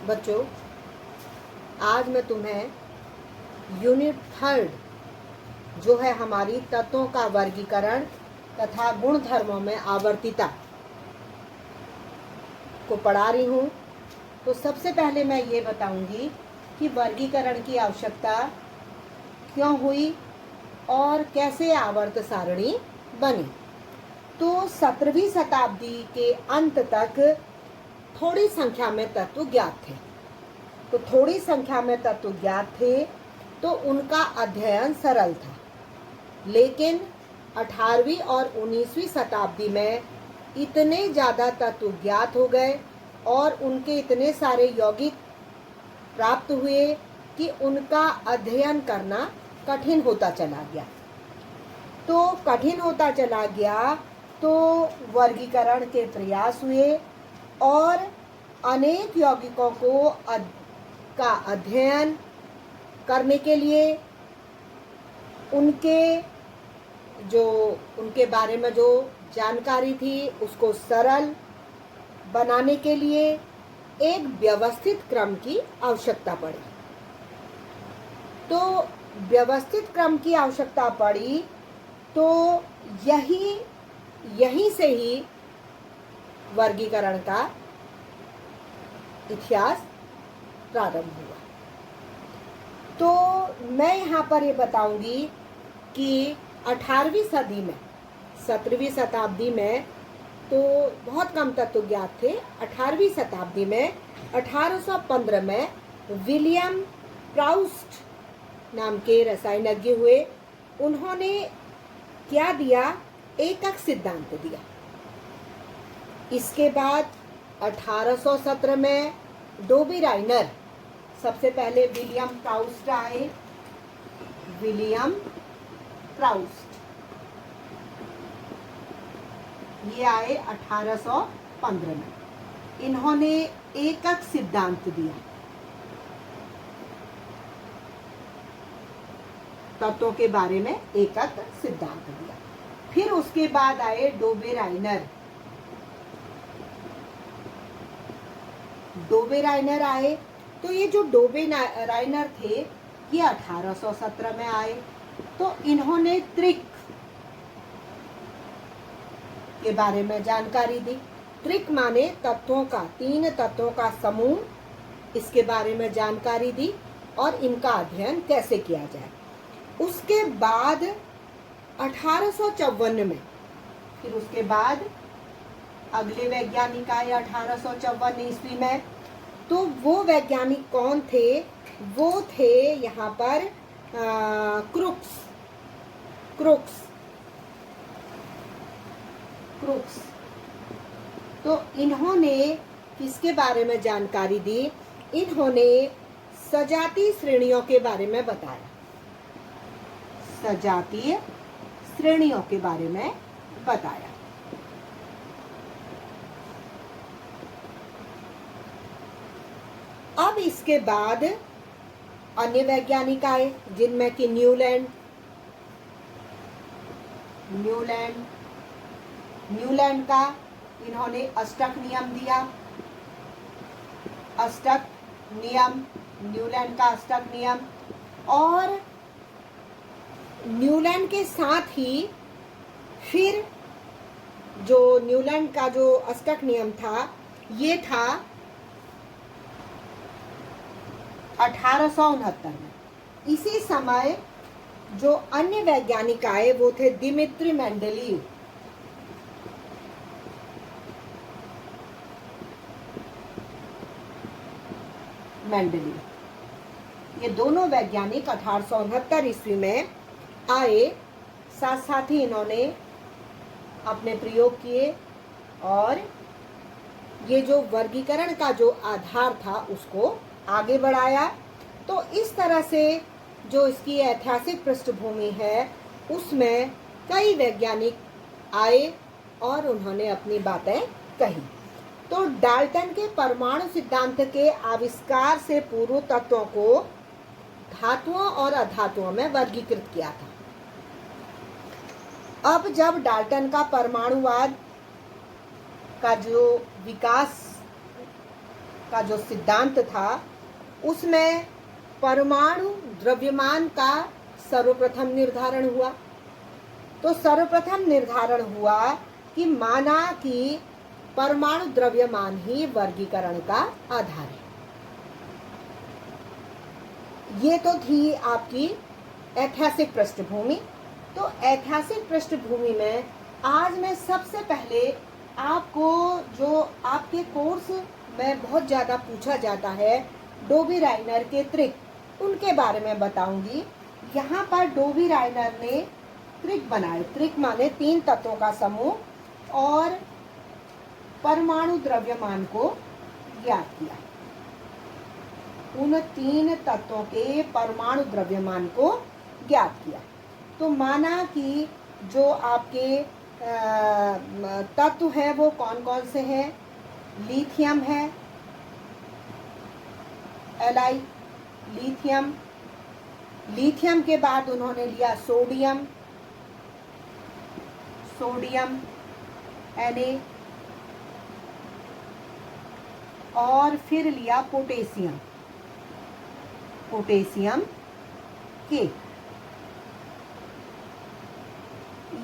बच्चों, आज मैं तुम्हें यूनिट 3 जो है हमारी तत्वों का वर्गीकरण तथा गुणधर्मों में आवर्तिता को पढ़ा रही हूँ। तो सबसे पहले मैं ये बताऊंगी कि वर्गीकरण की आवश्यकता क्यों हुई और कैसे आवर्त सारणी बनी। तो 17वीं शताब्दी के अंत तक थोड़ी संख्या में तत्व ज्ञात थे। तो थोड़ी संख्या में तत्व ज्ञात थे तो उनका अध्ययन सरल था, लेकिन 18वीं और 19वीं शताब्दी में इतने ज़्यादा तत्व ज्ञात हो गए और उनके इतने सारे यौगिक प्राप्त हुए कि उनका अध्ययन करना कठिन होता चला गया। तो कठिन होता चला गया तो वर्गीकरण के प्रयास हुए और अनेक यौगिकों को का अध्ययन करने के लिए उनके बारे में जो जानकारी थी उसको सरल बनाने के लिए एक व्यवस्थित क्रम की आवश्यकता पड़ी। तो व्यवस्थित क्रम की आवश्यकता पड़ी तो यहीं से ही वर्गीकरण का इतिहास प्रारंभ हुआ। तो मैं यहाँ पर ये बताऊंगी कि 18वीं सदी में 17वीं शताब्दी में तो बहुत कम तत्व ज्ञात थे। 18वीं शताब्दी में 1815 में विलियम प्राउस्ट नाम के रसायनज्ञ हुए। उन्होंने क्या दिया? एकक सिद्धांत दिया। इसके बाद 1817 में डोबी राइनर, सबसे पहले विलियम प्राउस्ट आए। विलियम प्राउस्ट ये आए 1815 में। इन्होंने एकक सिद्धांत दिया, तत्वों के बारे में एकक सिद्धांत दिया। फिर उसके बाद आए डोबे राइनर। डोबे राइनर आए तो ये जो डोबे राइनर थे ये 1817 में आए। तो इन्होंने त्रिक के बारे में जानकारी दी। त्रिक माने तत्वों का, 3 तत्वों का समूह, इसके बारे में जानकारी दी और इनका अध्ययन कैसे किया जाए। उसके बाद 1854 में फिर उसके बाद अगले वैज्ञानिक आए 1854 ईस्वी में। तो वो वैज्ञानिक कौन थे? वो थे यहाँ पर क्रुक्स। तो इन्होंने किसके बारे में जानकारी दी? इन्होंने सजातीय श्रेणियों के बारे में बताया। सजातीय श्रेणियों के बारे में बताया। अब इसके बाद अन्य वैज्ञानिक आए जिनमें कि न्यूलैंड का इन्होंने अष्टक नियम दिया। अष्टक नियम, न्यूलैंड का अष्टक नियम। और न्यूलैंड के साथ ही फिर जो न्यूलैंड का जो अष्टक नियम था ये था 1869 में। इसी समय जो अन्य वैज्ञानिक आए वो थे दिमित्री मेंडेलीव। ये दोनों वैज्ञानिक 1869 ईस्वी में आए। साथ साथ ही इन्होंने अपने प्रयोग किए और ये जो वर्गीकरण का जो आधार था उसको आगे बढ़ाया। तो इस तरह से जो इसकी ऐतिहासिक पृष्ठभूमि है उसमें कई वैज्ञानिक आए और उन्होंने अपनी बातें कही। तो डाल्टन के परमाणु सिद्धांत के आविष्कार से पूर्व तत्वों को धातुओं और अधातुओं में वर्गीकृत किया था। अब जब डाल्टन का परमाणुवाद का जो विकास का जो सिद्धांत था उसमें परमाणु द्रव्यमान का सर्वप्रथम निर्धारण हुआ। तो सर्वप्रथम निर्धारण हुआ कि माना कि परमाणु द्रव्यमान ही वर्गीकरण का आधार है। ये तो थी आपकी ऐतिहासिक पृष्ठभूमि। तो ऐतिहासिक पृष्ठभूमि में आज मैं सबसे पहले आपको जो आपके कोर्स में बहुत ज़्यादा पूछा जाता है डोबी राइनर के त्रिक, उनके बारे में बताऊंगी। यहाँ पर डोबी राइनर ने त्रिक बनाए। त्रिक माने 3 तत्वों का समूह और परमाणु द्रव्यमान को ज्ञात किया। उन 3 तत्वों के परमाणु द्रव्यमान को ज्ञात किया। तो माना कि जो आपके तत्व हैं वो कौन कौन से हैं? लिथियम है, Li, लिथियम। लिथियम के बाद उन्होंने लिया सोडियम, सोडियम Na, और फिर लिया पोटेशियम, पोटेशियम के।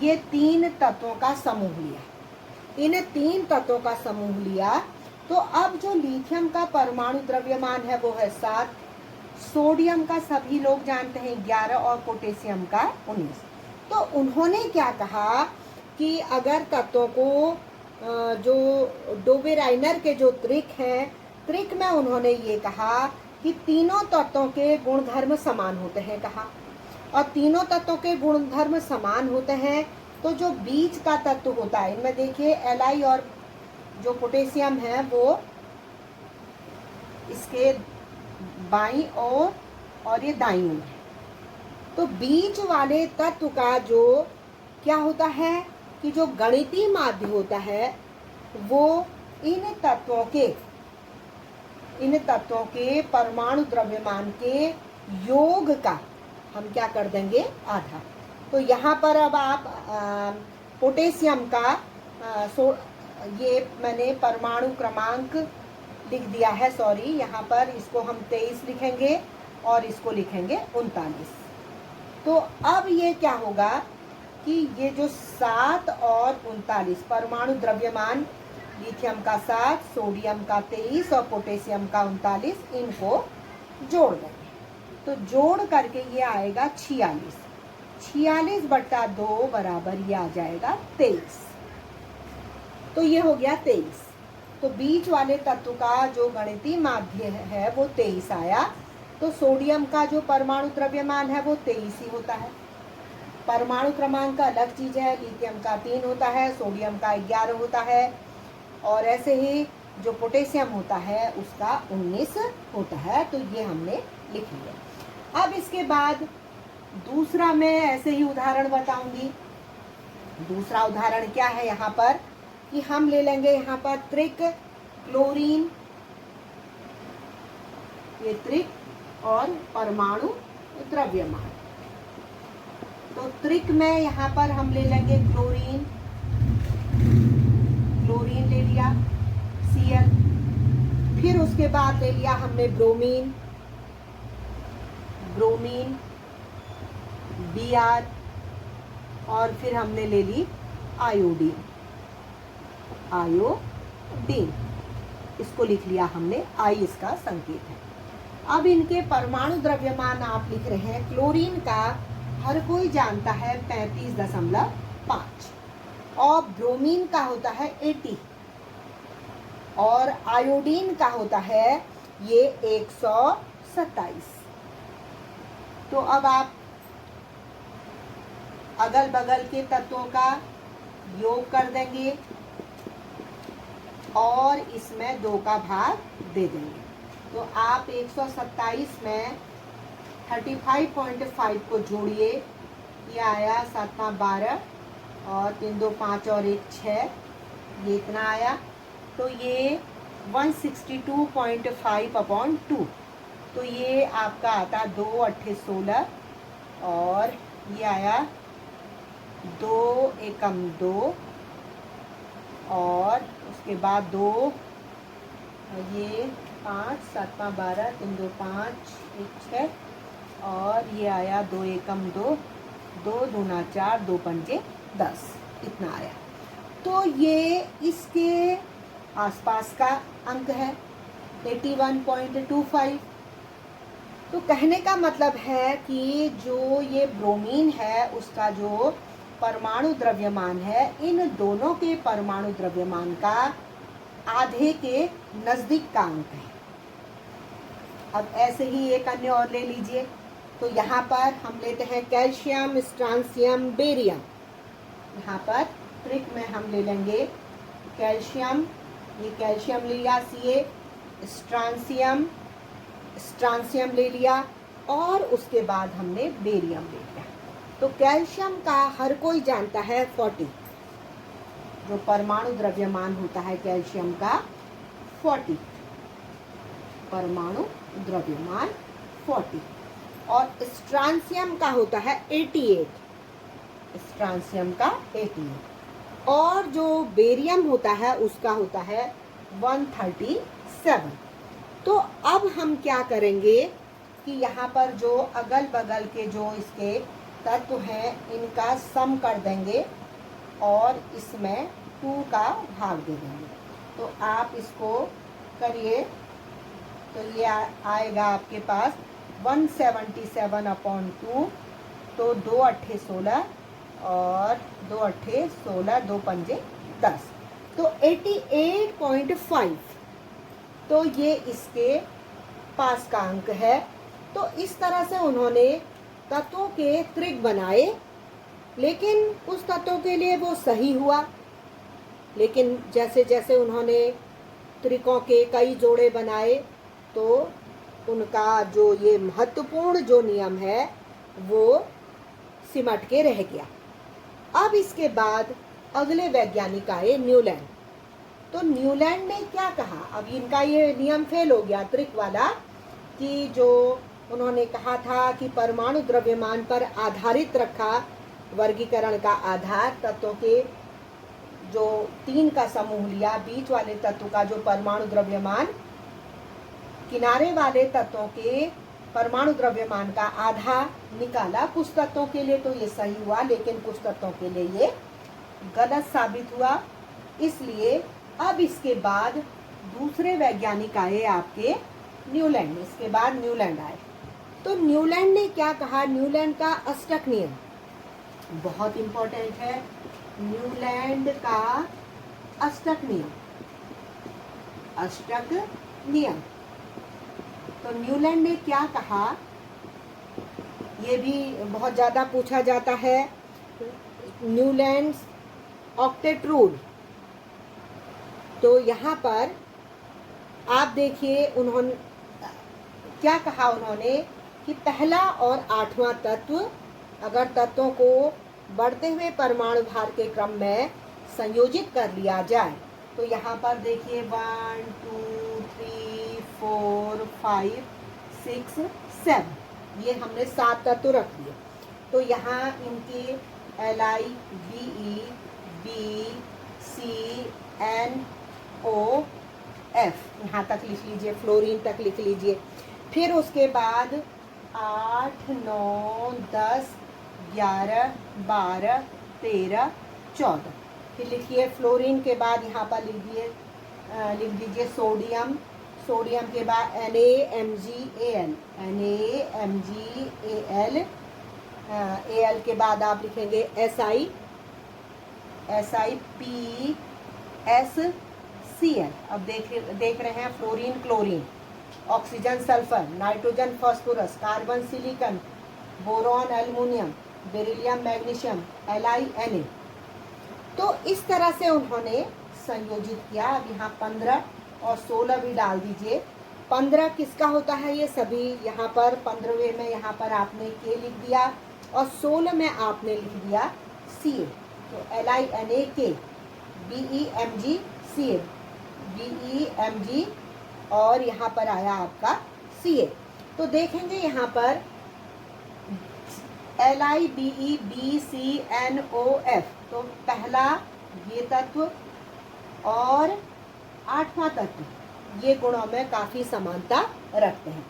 ये 3 तत्वों का समूह लिया। इन 3 तत्वों का समूह लिया। तो अब जो लिथियम का परमाणु द्रव्यमान है वो है 7, सोडियम का सभी लोग जानते हैं 11 और पोटेशियम का 19। तो उन्होंने क्या कहा कि अगर तत्वों को जो डोबे राइनर के जो त्रिक हैं, त्रिक में उन्होंने ये कहा कि तीनों तत्वों के गुणधर्म समान होते हैं कहा। और तीनों तत्वों के गुणधर्म समान होते हैं तो जो बीच का तत्व होता है, इनमें देखिए Li और जो पोटेशियम है वो इसके बाईं ओर और ये दाईं ओर है। तो बीच वाले तत्व का जो क्या होता है कि जो गणितीय माध्य होता है वो इन तत्वों के परमाणु द्रव्यमान के योग का हम क्या कर देंगे? आधा। तो यहाँ पर अब आप पोटेशियम का ये मैंने परमाणु क्रमांक लिख दिया है, सॉरी, यहाँ पर इसको हम 23 लिखेंगे और इसको लिखेंगे 39। तो अब ये क्या होगा कि ये जो 7 और 39 परमाणु द्रव्यमान, लिथियम का 7, सोडियम का 23 और पोटेशियम का 39, इनको जोड़ देंगे। तो जोड़ करके ये आएगा 46। 46/2 बराबर ये आ जाएगा 23। तो ये हो गया 23। तो बीच वाले तत्व का जो गणितीय माध्य है वो 23 आया। तो सोडियम का जो परमाणु द्रव्यमान है वो 23 ही होता है। परमाणु क्रमांक का अलग चीज है, लिथियम का 3 होता है, सोडियम का 11 होता है, और ऐसे ही जो पोटेशियम होता है उसका 19 होता है। तो ये हमने लिख लिया। अब इसके बाद दूसरा मैं ऐसे ही उदाहरण बताऊंगी। दूसरा उदाहरण क्या है यहाँ पर कि हम ले लेंगे यहाँ पर त्रिक क्लोरीन, ये त्रिक और परमाणु द्रव्यमान। तो त्रिक में यहाँ पर हम ले लेंगे क्लोरीन, क्लोरीन ले लिया Cl, फिर उसके बाद ले लिया हमने ब्रोमीन, ब्रोमीन Br, और फिर हमने ले ली आयोडीन, आयोडीन, इसको लिख लिया हमने, I इसका संकेत है। अब इनके परमाणु द्रव्यमान आप लिख रहे हैं। क्लोरीन का हर कोई जानता है 35.5, और ब्रोमीन का होता है 80, और आयोडीन का होता है ये 127। तो अब आप अगल बगल के तत्वों का योग कर देंगे और इसमें 2 का भाग दे देंगे। तो आप 127 में 35.5 को जोड़िए, ये आया 7 12 और 3 2 5 और 1 6, ये इतना आया। तो ये 162.5/2, तो ये आपका आता 2 8 16, और ये आया 2 एकम 2 और उसके बाद 2, ये 5, 7 5 12, 3 2 5, 1 6, और ये आया 2 एकम 2, 2 दूना 4, 2 पंजे 10, इतना आया। तो ये इसके आसपास का अंक है 81.25। तो कहने का मतलब है कि जो ये ब्रोमीन है उसका जो परमाणु द्रव्यमान है इन दोनों के परमाणु द्रव्यमान का आधे के नज़दीक का अंक है। अब ऐसे ही एक अन्य और ले लीजिए। तो यहाँ पर हम लेते हैं कैल्शियम, स्ट्रांसियम, बेरियम। यहाँ पर ट्रिक में हम ले लेंगे कैल्शियम, ये कैल्शियम ले लिया Ca, स्ट्रांसियम ले लिया, और उसके बाद हमने बेरियम ले लिया। तो कैल्शियम का हर कोई जानता है 40, जो परमाणु द्रव्यमान होता है कैल्शियम का 40, परमाणु द्रव्यमान 40, और स्ट्रांसियम का होता है 88, स्ट्रांसियम का 88, और जो बेरियम होता है उसका होता है 137। तो अब हम क्या करेंगे कि यहाँ पर जो अगल बगल के जो इसके तत्व हैं इनका सम कर देंगे और इसमें 2 का भाग दे देंगे। तो आप इसको करिए, तो ये आएगा आपके पास 177/2, तो 2 अट्ठे 16 और 2 अट्ठे 16, 2 पंजे 10, तो 88.5। तो ये इसके पास का अंक है। तो इस तरह से उन्होंने तत्वों के त्रिक बनाए, लेकिन उस तत्वों के लिए वो सही हुआ। लेकिन जैसे जैसे उन्होंने त्रिकों के कई जोड़े बनाए तो उनका जो ये महत्वपूर्ण जो नियम है वो सिमट के रह गया। अब इसके बाद अगले वैज्ञानिक आए न्यूलैंड। तो न्यूलैंड ने क्या कहा, अब इनका ये नियम फेल हो गया त्रिक वाला, कि जो उन्होंने कहा था कि परमाणु द्रव्यमान पर आधारित रखा वर्गीकरण का आधार, तत्वों के जो 3 का समूह लिया, बीच वाले तत्व का जो परमाणु द्रव्यमान, किनारे वाले तत्वों के परमाणु द्रव्यमान का आधा निकाला कुछ तत्वों के लिए, तो ये सही हुआ, लेकिन कुछ तत्वों के लिए ये गलत साबित हुआ। इसलिए अब इसके बाद दूसरे वैज्ञानिक आए आपके न्यूलैंड, इसके बाद न्यूलैंड आए। तो न्यूलैंड ने क्या कहा, न्यूलैंड का अष्टक नियम बहुत इंपॉर्टेंट है। न्यूलैंड का अष्टक नियम, अष्टक नियम। तो न्यूलैंड ने क्या कहा, ये भी बहुत ज़्यादा पूछा जाता है, न्यूलैंड ऑक्टेट रूल। तो यहाँ पर आप देखिए उन्होंने क्या कहा, उन्होंने कि पहला और 8वां तत्व अगर तत्वों को बढ़ते हुए परमाणु भार के क्रम में संयोजित कर लिया जाए, तो यहाँ पर देखिए 1 2 3 4 5 6 7, ये हमने 7 तत्व रख दिए। तो यहाँ इनकी Li, Be, B, C, N, O, F यहाँ तक लिख लीजिए, फ्लोरीन तक लिख लीजिए। फिर उसके बाद 8 9 10 11 12 13 14, फिर लिखिए फ्लोरीन के बाद यहाँ पर लिख दीजिए सोडियम, सोडियम के बाद NaMgAl, NaMgAl, Al के बाद आप लिखेंगे SiPsCl। अब देख रहे हैं fluorine chlorine, oxygen sulphur, nitrogen phosphorus, carbon silicon, boron aluminium, beryllium magnesium, Li Na। तो इस तरह से उन्होंने संयोजित किया। अब यहाँ 15 और 16 भी डाल दीजिए। 15 किसका होता है, ये सभी यहाँ पर 15वें में यहाँ पर आपने K लिख दिया और 16 में आपने लिख दिया Ca। तो LiNaK, BeMgCl, BeMg, और यहाँ पर आया आपका Ca। तो देखेंगे यहाँ पर LiBeBCNOF, तो पहला ये तत्व और आठवां तत्व ये गुणों में काफी समानता रखते हैं।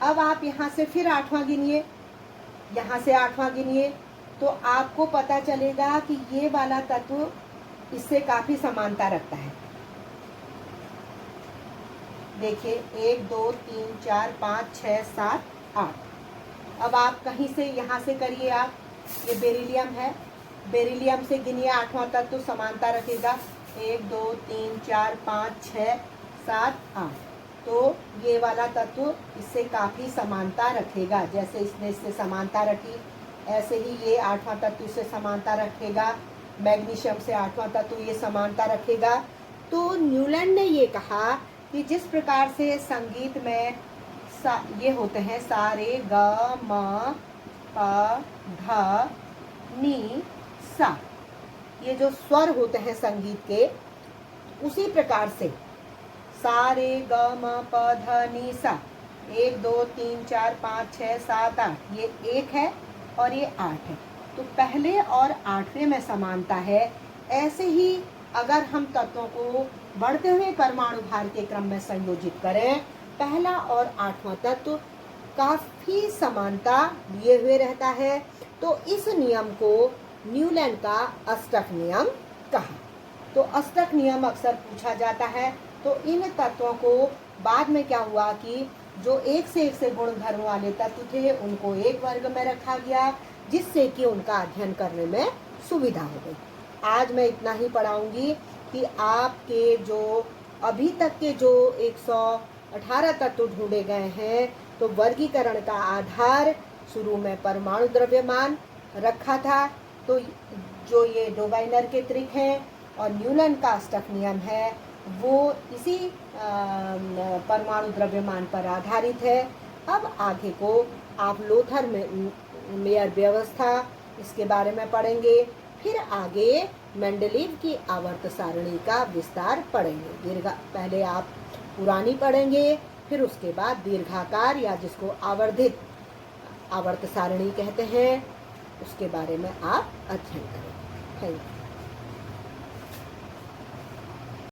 अब आप यहाँ से फिर आठवां गिनिए, यहाँ से आठवां गिनिए, तो आपको पता चलेगा कि ये वाला तत्व इससे काफी समानता रखता है। देखिए 1 2 3 4 5 6 7 8। अब आप कहीं से यहाँ से करिए, आप ये बेरिलियम है, बेरिलियम से गिनिए आठवां तत्व समानता रखेगा 1 2 3 4 5 6 7 8। तो ये वाला तत्व इससे काफ़ी समानता रखेगा। जैसे इसने इससे समानता रखी, ऐसे ही ये आठवां तत्व इससे समानता रखेगा। मैग्नीशियम से आठवां तत्व ये समानता रखेगा। तो न्यूलैंड ने ये कहा कि जिस प्रकार से संगीत में ये होते हैं सा रे ग म प ध नी सा, ये जो स्वर होते हैं संगीत के, उसी प्रकार से सा रे ग म प ध नी सा 1 2 3 4 5 6 7 8, ये 1 है और ये 8 है। तो पहले और आठवें में समानता है। ऐसे ही अगर हम तत्वों को बढ़ते हुए परमाणु भार के क्रम में संयोजित करें, पहला और आठवां तत्व काफी समानता लिए हुए रहता है। तो इस नियम को न्यूलैंड का अष्टक नियम कहा। तो अष्टक नियम अक्सर पूछा जाता है। तो इन तत्वों को बाद में क्या हुआ कि जो एक से गुण धर्म वाले तत्व थे उनको एक वर्ग में रखा गया, जिससे कि उनका अध्ययन करने में सुविधा हो गई। आज मैं इतना ही पढ़ाऊंगी कि आपके जो अभी तक के जो 118 तत्व ढूंढे गए हैं, तो वर्गीकरण का आधार शुरू में परमाणु द्रव्यमान रखा था। तो जो ये डोबाइनर के त्रिक हैं और न्यूलैंड का अष्टक नियम है, वो इसी परमाणु द्रव्यमान पर आधारित है। अब आगे को आप लोथर मेयर व्यवस्था इसके बारे में पढ़ेंगे। फिर आगे मेंडलीव की आवर्त सारणी का विस्तार पढ़ेंगे। पहले आप पुरानी पढ़ेंगे, फिर उसके बाद दीर्घाकार या जिसको आवर्धित आवर्त सारणी कहते हैं, उसके बारे में आप अध्ययन करेंगे। Thank you.